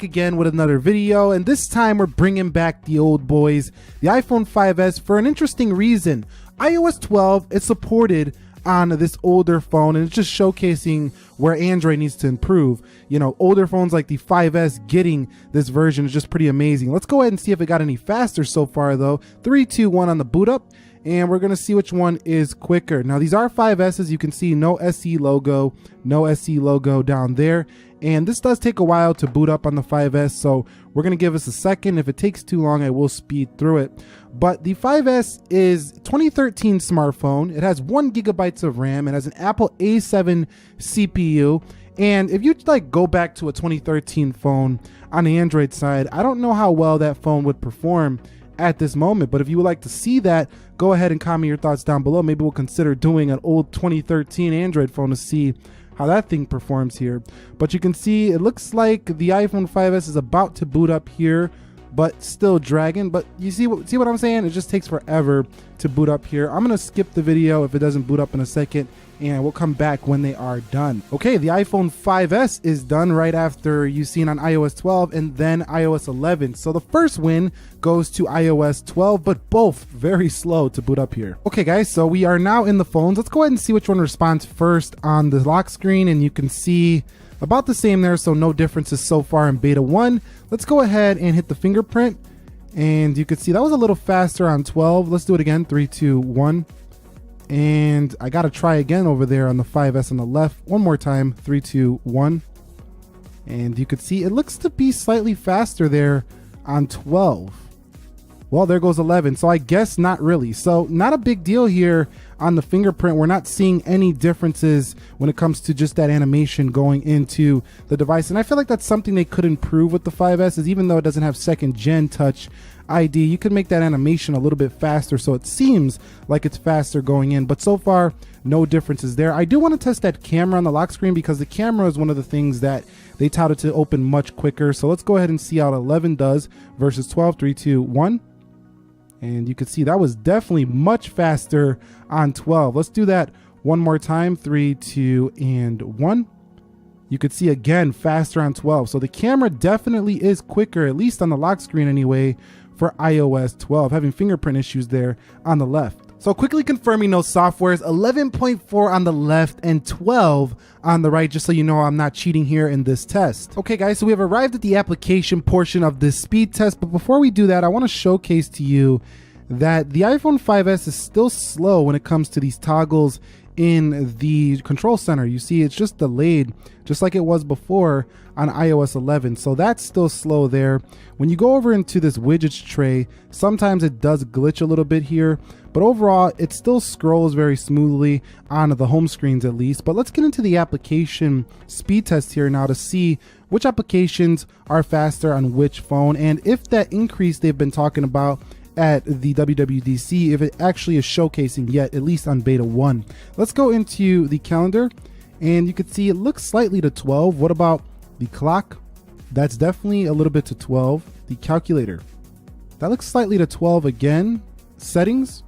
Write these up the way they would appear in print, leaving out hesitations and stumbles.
again with another video, and this time we're bringing back the old boys, the iPhone 5s, for an interesting reason. iOS 12 is supported on this older phone, and it's just showcasing where Android needs to improve. You know, older phones like the 5S getting this version is just pretty amazing. Let's go ahead and see if it got any faster so far though. 3, 2, 1 on the boot up, and we're gonna see which one is quicker. Now these are 5S's. You can see no SE logo, no SE logo down there, and this does take a while to boot up on the 5S, so we're gonna give us a second. If it takes too long, I will speed through it. But the 5S is 2013 smartphone. It has 1 GB of RAM. It has an Apple A7 CPU. And if you like go back to a 2013 phone on the Android side, I don't know how well that phone would perform at this moment. But if you would like to see that, go ahead and comment your thoughts down below. Maybe we'll consider doing an old 2013 Android phone to see how that thing performs here. But you can see it looks like the iPhone 5S is about to boot up here, but still dragging. But you see what I'm saying? It just takes forever to boot up here. I'm gonna skip the video if it doesn't boot up in a second, and we'll come back when they are done. Okay, the iPhone 5S is done right after you've seen on iOS 12 and then iOS 11. So the first win goes to iOS 12, but both very slow to boot up here. Okay guys, so we are now in the phones. Let's go ahead and see which one responds first on the lock screen, and you can see about the same there, so no differences so far in beta 1. Let's go ahead and hit the fingerprint, and you can see that was a little faster on 12. Let's do it again. 3, 2, 1. And I gotta try again over there on the 5S on the left. One more time. 3, 2, 1. And you can see it looks to be slightly faster there on 12. Well, there goes 11. So I guess not really. So not a big deal here on the fingerprint. We're not seeing any differences when it comes to just that animation going into the device. And I feel like that's something they could improve with the 5S, is even though it doesn't have second gen Touch ID, you can make that animation a little bit faster so it seems like it's faster going in. But so far, no differences there. I do want to test that camera on the lock screen, because the camera is one of the things that they touted to open much quicker. So let's go ahead and see how 11 does versus 12. 3, 2, 1. And you can see that was definitely much faster on 12. Let's do that one more time. 3, 2, and 1. You could see again faster on 12. So the camera definitely is quicker, at least on the lock screen anyway, for iOS 12, having fingerprint issues there on the left. So quickly confirming those softwares, 11.4 on the left and 12 on the right, just so you know I'm not cheating here in this test. Okay guys, so we have arrived at the application portion of this speed test, but before we do that, I want to showcase to you that the iPhone 5S is still slow when it comes to these toggles in the control center. You see it's just delayed, just like it was before on iOS 11. So that's still slow there. When you go over into this widgets tray, sometimes it does glitch a little bit here, but overall it still scrolls very smoothly on the home screens at least. But let's get into the application speed test here now to see which applications are faster on which phone, and if that increase they've been talking about at the WWDC, if it actually is showcasing yet, at least on beta 1. Let's go into the calendar, and you can see it looks slightly to 12. What about the clock? That's definitely a little bit to 12. The calculator, that looks slightly to 12 again. Settings,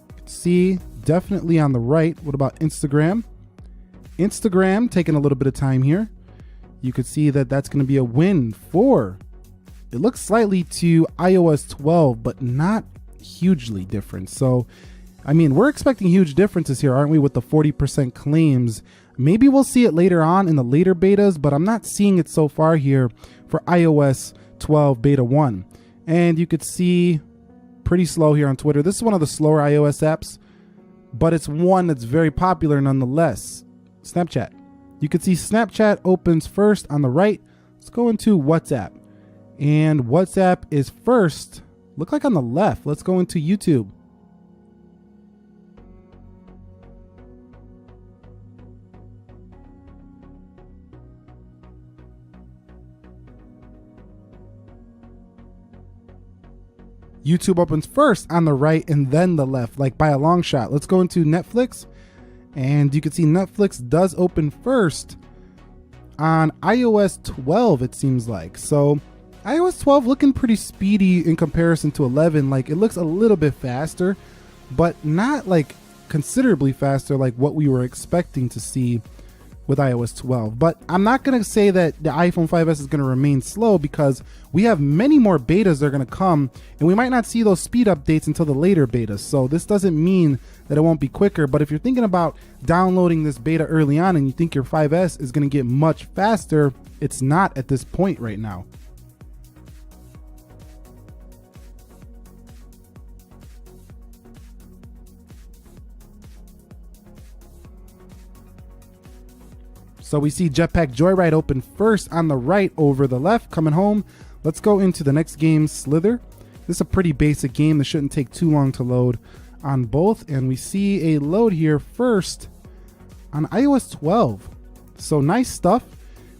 you can see definitely on the right. What about Instagram? Instagram taking a little bit of time here. You could see that that's going to be a win for, it looks slightly to iOS 12, but not hugely different. So, I mean, we're expecting huge differences here, aren't we, with the 40% claims? Maybe we'll see it later on in the later betas, but I'm not seeing it so far here for iOS 12 beta 1. And you could see pretty slow here on Twitter. This is one of the slower iOS apps, but it's one that's very popular nonetheless. Snapchat. You can see Snapchat opens first on the right. Let's go into WhatsApp. And WhatsApp is first, look like on the left. Let's go into YouTube. YouTube opens first on the right and then the left, like by a long shot. Let's go into Netflix, and you can see Netflix does open first on iOS 12, it seems like. So iOS 12 looking pretty speedy in comparison to 11. Like, it looks a little bit faster, but not like considerably faster like what we were expecting to see with iOS 12. But I'm not going to say that the iPhone 5S is going to remain slow, because we have many more betas that are going to come, and we might not see those speed updates until the later betas. So this doesn't mean that it won't be quicker. But if you're thinking about downloading this beta early on and you think your 5S is going to get much faster, it's not at this point right now. So we see Jetpack Joyride open first on the right over the left, coming home. Let's go into the next game, Slither. This is a pretty basic game that shouldn't take too long to load on both. And we see a load here first on iOS 12. So nice stuff,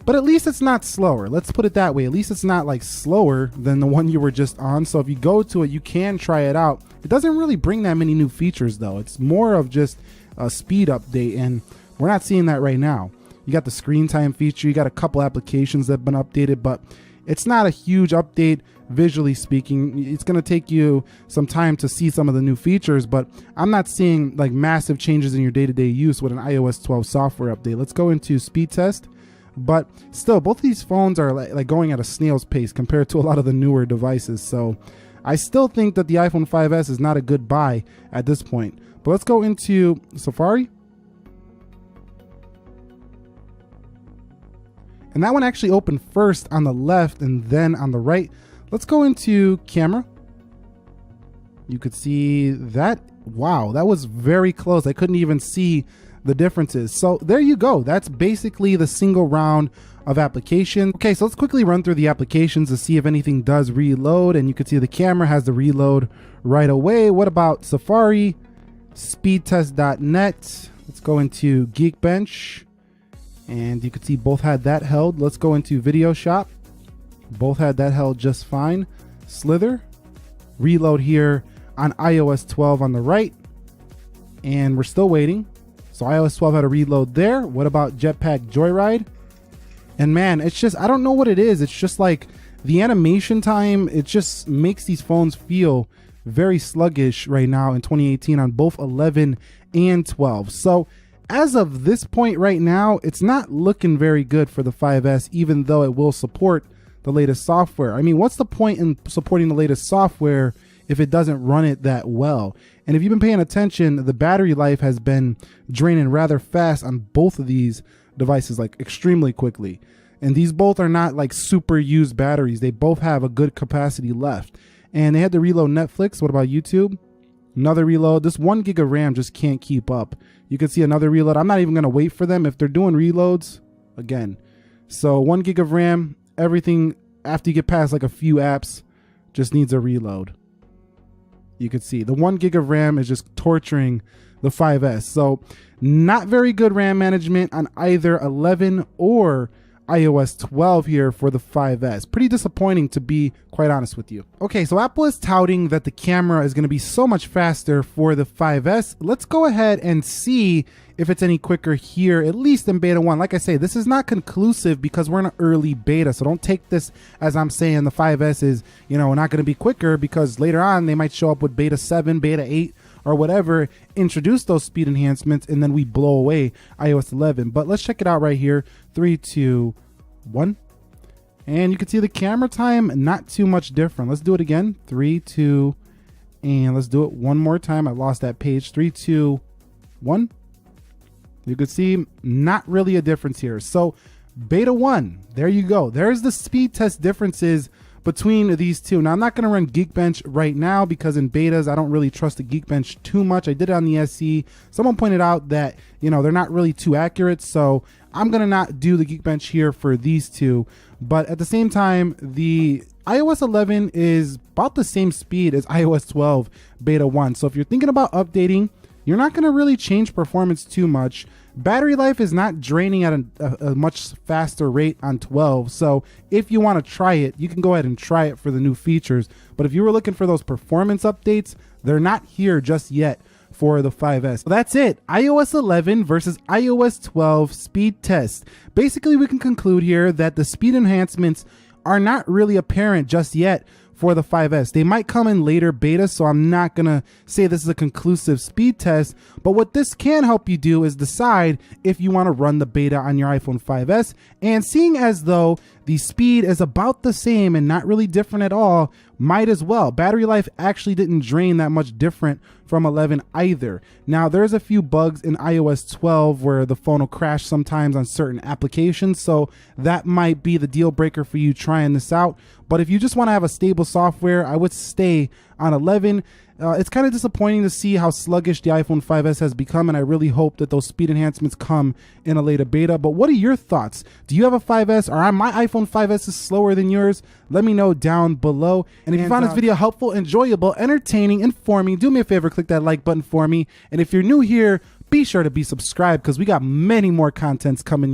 but at least it's not slower. Let's put it that way. At least it's not like slower than the one you were just on. So if you go to it, you can try it out. It doesn't really bring that many new features though. It's more of just a speed update, and we're not seeing that right now. You got the screen time feature, you got a couple applications that have been updated, but it's not a huge update visually speaking. It's going to take you some time to see some of the new features, but I'm not seeing like massive changes in your day-to-day use with an iOS 12 software update. Let's go into speed test. But still, both of these phones are like going at a snail's pace compared to a lot of the newer devices. So I still think that the iPhone 5S is not a good buy at this point. But let's go into Safari. And that one actually opened first on the left and then on the right. Let's go into camera. You could see that. Wow, that was very close. I couldn't even see the differences. So there you go. That's basically the single round of application. Okay, so let's quickly run through the applications to see if anything does reload. And you can see the camera has the reload right away. What about Safari? Speedtest.net. Let's go into Geekbench. And you can see both had that held. Let's go into Video Shop. Both had that held just fine. Slither. Reload here on iOS 12 on the right. And we're still waiting. So iOS 12 had a reload there. What about Jetpack Joyride? And man, it's just, I don't know what it is. It's just like the animation time, it just makes these phones feel very sluggish right now in 2018 on both 11 and 12. So as of this point right now, it's not looking very good for the 5S, even though it will support the latest software. I mean, what's the point in supporting the latest software if it doesn't run it that well? And if you've been paying attention, the battery life has been draining rather fast on both of these devices, like extremely quickly. And these both are not like super used batteries. They both have a good capacity left. And they had to reload Netflix. What about YouTube? Another reload. This 1 gig of RAM just can't keep up. You can see another reload. I'm not even going to wait for them if they're doing reloads again. So 1 gig of RAM, everything after you get past like a few apps just needs a reload. You can see the 1 gig of RAM is just torturing the 5S. So not very good RAM management on either 11 or iOS 12 here for the 5S. Pretty disappointing, to be quite honest with you. Okay, so Apple is touting that the camera is going to be so much faster for the 5S. Let's go ahead and see if it's any quicker here, at least in beta 1. Like I say, this is not conclusive because we're in an early beta, so don't take this as I'm saying the 5S is, you know, not going to be quicker, because later on they might show up with beta 7, beta 8, or whatever, introduce those speed enhancements, and then we blow away iOS 11. But let's check it out right here. 3, 2, 1. And you can see the camera time, not too much different. Let's do it again. 3, 2, and let's do it one more time. I lost that page. 3, 2, 1. You can see not really a difference here. So beta 1, there you go. There's the speed test differences between these two. Now I'm not going to run Geekbench right now because in betas I don't really trust the Geekbench too much. I did it on the SE. Someone pointed out that, you know, they're not really too accurate, so I'm going to not do the Geekbench here for these two. But at the same time, the iOS 11 is about the same speed as iOS 12 beta 1. So if you're thinking about updating, you're not going to really change performance too much. Battery life is not draining at a much faster rate on 12. So if you want to try it, you can go ahead and try it for the new features. But if you were looking for those performance updates, they're not here just yet for the 5S. So that's it. iOS 11 versus iOS 12 speed test. Basically, we can conclude here that the speed enhancements are not really apparent just yet for the 5S. They might come in later beta, so I'm not gonna say this is a conclusive speed test, but what this can help you do is decide if you want to run the beta on your iPhone 5S. And seeing as though the speed is about the same and not really different at all, might as well. Battery life actually didn't drain that much different from 11 either. Now, there's a few bugs in iOS 12 where the phone will crash sometimes on certain applications, so that might be the deal breaker for you trying this out. But if you just want to have a stable software, I would stay on 11. It's kind of disappointing to see how sluggish the iPhone 5S has become, and I really hope that those speed enhancements come in a later beta. But what are your thoughts? Do you have a 5S, or my iPhone 5S is slower than yours? Let me know down below. And if you found this video helpful, enjoyable, entertaining, informing, do me a favor, click that like button for me. And if you're new here, be sure to be subscribed, because we got many more contents coming your